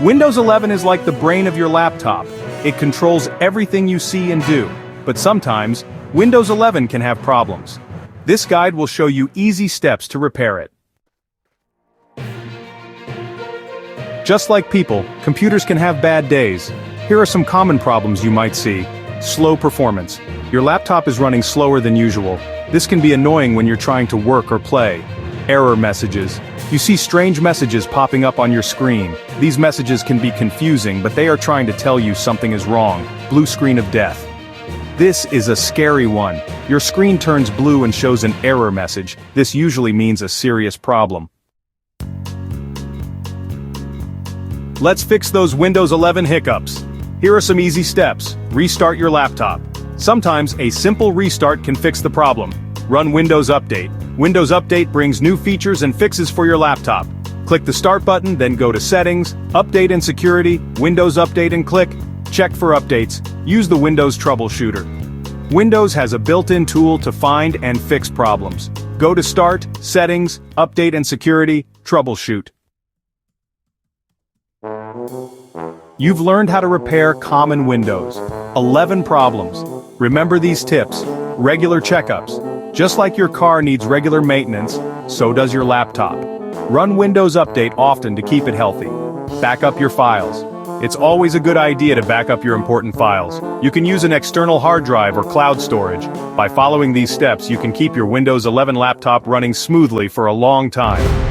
Windows 11 is like the brain of your laptop. It controls everything you see and do. But sometimes, Windows 11 can have problems. This guide will show you easy steps to repair it. Just like people, computers can have bad days. Here are some common problems you might see. Slow performance. Your laptop is running slower than usual. This can be annoying when you're trying to work or play. Error messages. You see strange messages popping up on your screen. These messages can be confusing, but they are trying to tell you something is wrong. Blue screen of death. This is a scary one. Your screen turns blue and shows an error message. This usually means a serious problem. Let's fix those Windows 11 hiccups. Here are some easy steps. Restart your laptop. Sometimes a simple restart can fix the problem. Run Windows Update. Windows Update brings new features and fixes for your laptop. Click the Start button, then go to Settings, Update and Security, Windows Update and click Check for updates. Use the Windows Troubleshooter. Windows has a built-in tool to find and fix problems. Go to Start, Settings, Update and Security, Troubleshoot. You've learned how to repair common Windows 11 problems. Remember these tips. Regular checkups. Just like your car needs regular maintenance, so does your laptop. Run Windows Update often to keep it healthy. Back up your files. It's always a good idea to back up your important files. You can use an external hard drive or cloud storage. By following these steps, you can keep your Windows 11 laptop running smoothly for a long time.